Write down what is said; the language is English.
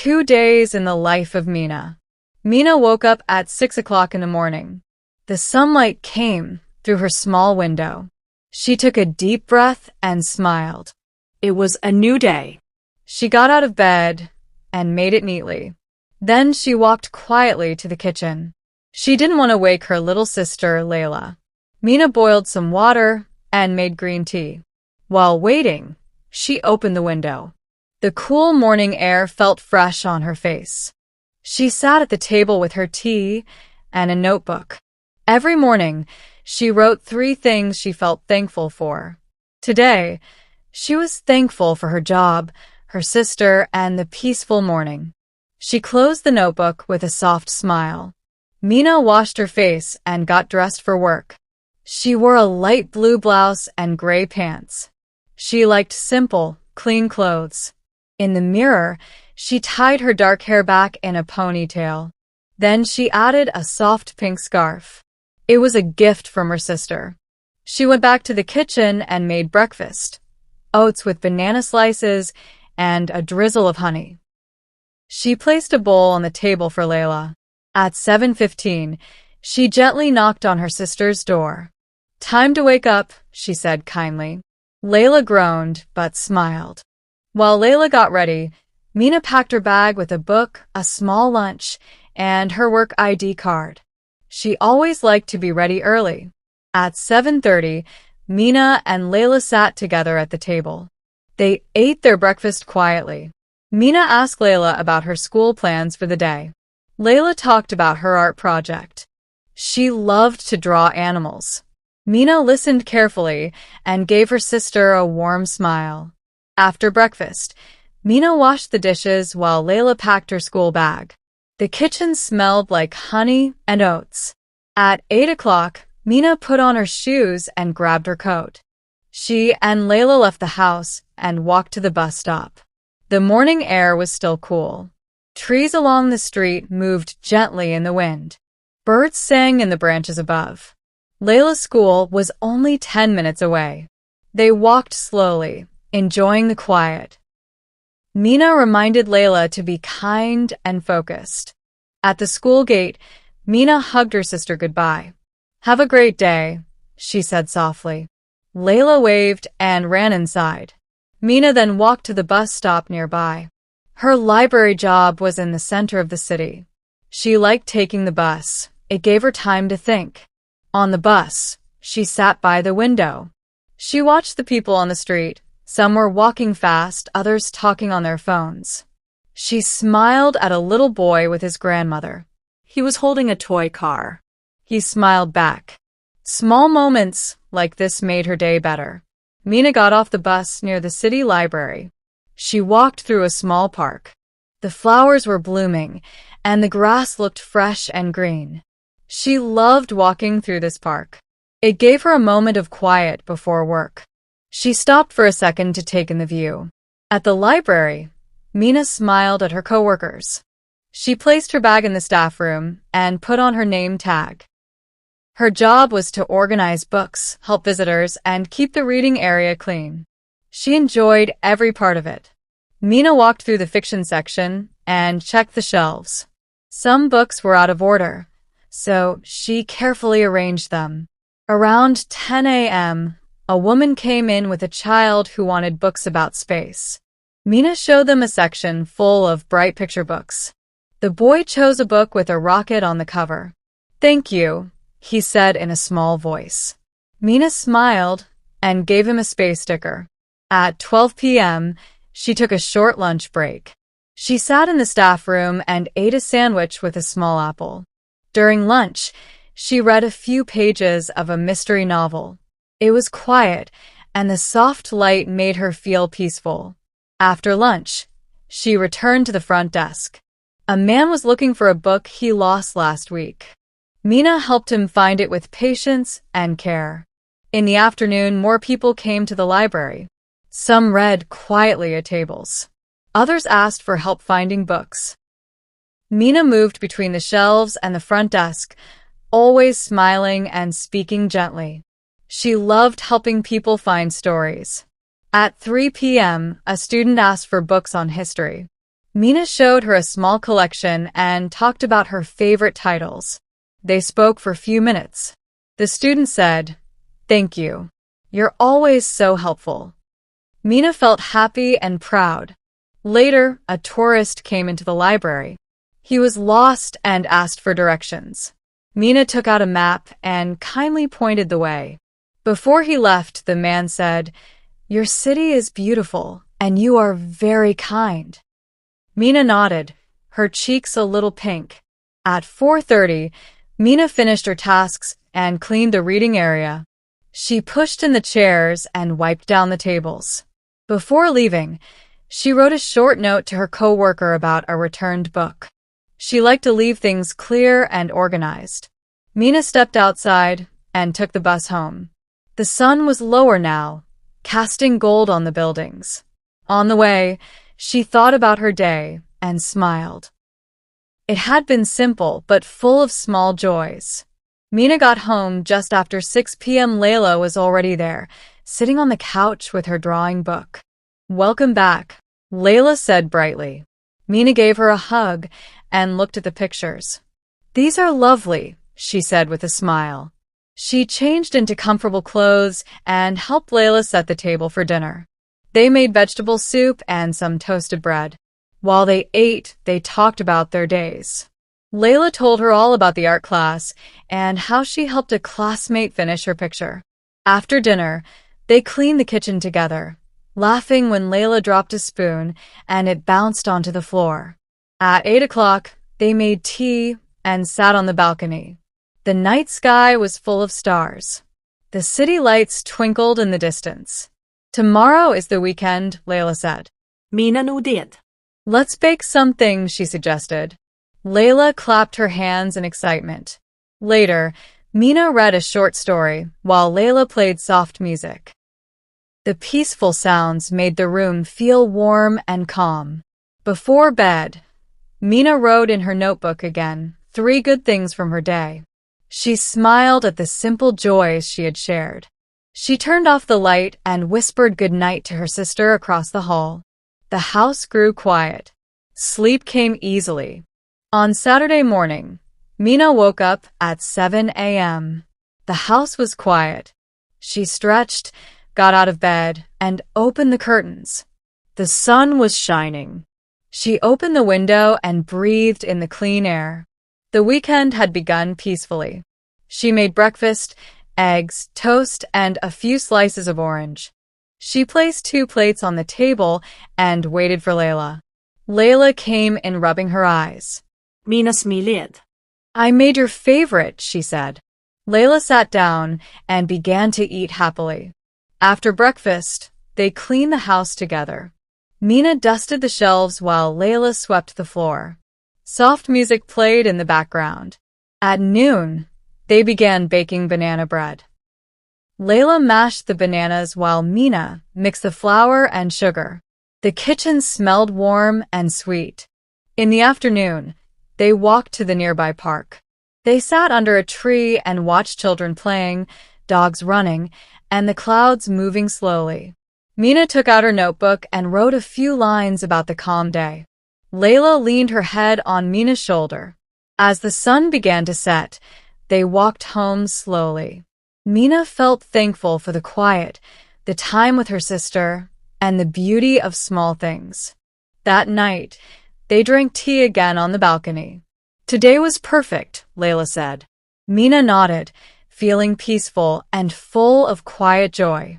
2 days in the life of Mina. Mina woke up at 6 o'clock in the morning. The sunlight came through her small window. She took a deep breath and smiled. It was a new day. She got out of bed and made it neatly. Then she walked quietly to the kitchen. She didn't want to wake her little sister, Layla. Mina boiled some water and made green tea. While waiting, she opened the window. The cool morning air felt fresh on her face. She sat at the table with her tea and a notebook. Every morning, she wrote 3 things she felt thankful for. Today, she was thankful for her job, her sister, and the peaceful morning. She closed the notebook with a soft smile. Mina washed her face and got dressed for work. She wore a light blue blouse and gray pants. She liked simple, clean clothes. In the mirror, she tied her dark hair back in a ponytail. Then she added a soft pink scarf. It was a gift from her sister. She went back to the kitchen and made breakfast. Oats with banana slices and a drizzle of honey. She placed a bowl on the table for Layla. At 7:15, she gently knocked on her sister's door. "Time to wake up," she said kindly. Layla groaned but smiled. While Layla got ready, Mina packed her bag with a book, a small lunch, and her work ID card. She always liked to be ready early. At 7:30, Mina and Layla sat together at the table. They ate their breakfast quietly. Mina asked Layla about her school plans for the day. Layla talked about her art project. She loved to draw animals. Mina listened carefully and gave her sister a warm smile. After breakfast, Mina washed the dishes while Layla packed her school bag. The kitchen smelled like honey and oats. At 8 o'clock, Mina put on her shoes and grabbed her coat. She and Layla left the house and walked to the bus stop. The morning air was still cool. Trees along the street moved gently in the wind. Birds sang in the branches above. Layla's school was only 10 minutes away. They walked slowly, enjoying the quiet. Mina reminded Layla to be kind and focused. At the school gate, Mina hugged her sister goodbye. "Have a great day," she said softly. Layla waved and ran inside. Mina then walked to the bus stop nearby. Her library job was in the center of the city. She liked taking the bus. It gave her time to think. On the bus, she sat by the window. She watched the people on the street. Some were walking fast, others talking on their phones. She smiled at a little boy with his grandmother. He was holding a toy car. He smiled back. Small moments like this made her day better. Mina got off the bus near the city library. She walked through a small park. The flowers were blooming, and the grass looked fresh and green. She loved walking through this park. It gave her a moment of quiet before work. She stopped for a second to take in the view. At the library, Mina smiled at her coworkers. She placed her bag in the staff room and put on her name tag. Her job was to organize books, help visitors, and keep the reading area clean. She enjoyed every part of it. Mina walked through the fiction section and checked the shelves. Some books were out of order, so she carefully arranged them. Around 10 a.m., a woman came in with a child who wanted books about space. Mina showed them a section full of bright picture books. The boy chose a book with a rocket on the cover. "Thank you," he said in a small voice. Mina smiled and gave him a space sticker. At 12 p.m., she took a short lunch break. She sat in the staff room and ate a sandwich with a small apple. During lunch, she read a few pages of a mystery novel. It was quiet, and the soft light made her feel peaceful. After lunch, she returned to the front desk. A man was looking for a book he lost last week. Mina helped him find it with patience and care. In the afternoon, more people came to the library. Some read quietly at tables. Others asked for help finding books. Mina moved between the shelves and the front desk, always smiling and speaking gently. She loved helping people find stories. At 3 p.m., a student asked for books on history. Mina showed her a small collection and talked about her favorite titles. They spoke for a few minutes. The student said, "Thank you. You're always so helpful." Mina felt happy and proud. Later, a tourist came into the library. He was lost and asked for directions. Mina took out a map and kindly pointed the way. Before he left, the man said, "Your city is beautiful, and you are very kind." Mina nodded, her cheeks a little pink. At 4:30, Mina finished her tasks and cleaned the reading area. She pushed in the chairs and wiped down the tables. Before leaving, she wrote a short note to her coworker about a returned book. She liked to leave things clear and organized. Mina stepped outside and took the bus home. The sun was lower now, casting gold on the buildings. On the way, she thought about her day and smiled. It had been simple but full of small joys. Mina got home just after 6 p.m. Layla was already there, sitting on the couch with her drawing book. "Welcome back," Layla said brightly. Mina gave her a hug and looked at the pictures. "These are lovely," she said with a smile. She changed into comfortable clothes and helped Layla set the table for dinner. They made vegetable soup and some toasted bread. While they ate, they talked about their days. Layla told her all about the art class and how she helped a classmate finish her picture. After dinner, they cleaned the kitchen together, laughing when Layla dropped a spoon and it bounced onto the floor. At 8 o'clock, they made tea and sat on the balcony. The night sky was full of stars. The city lights twinkled in the distance. "Tomorrow is the weekend," Layla said. Mina nodded. "Let's bake something," she suggested. Layla clapped her hands in excitement. Later, Mina read a short story while Layla played soft music. The peaceful sounds made the room feel warm and calm. Before bed, Mina wrote in her notebook again 3 good things from her day. She smiled at the simple joys she had shared. She turned off the light and whispered goodnight to her sister across the hall. The house grew quiet. Sleep came easily. On Saturday morning, Mina woke up at 7 a.m. The house was quiet. She stretched, got out of bed, and opened the curtains. The sun was shining. She opened the window and breathed in the clean air. The weekend had begun peacefully. She made breakfast, eggs, toast, and a few slices of orange. She placed 2 plates on the table and waited for Layla. Layla came in, rubbing her eyes. Mina smiled. "I made your favorite," she said. Layla sat down and began to eat happily. After breakfast, they cleaned the house together. Mina dusted the shelves while Layla swept the floor. Soft music played in the background. At noon, they began baking banana bread. Layla mashed the bananas while Mina mixed the flour and sugar. The kitchen smelled warm and sweet. In the afternoon, they walked to the nearby park. They sat under a tree and watched children playing, dogs running, and the clouds moving slowly. Mina took out her notebook and wrote a few lines about the calm day. Layla leaned her head on Mina's shoulder. As the sun began to set, they walked home slowly. Mina felt thankful for the quiet, the time with her sister, and the beauty of small things. That night, they drank tea again on the balcony. "Today was perfect," Layla said. Mina nodded, feeling peaceful and full of quiet joy.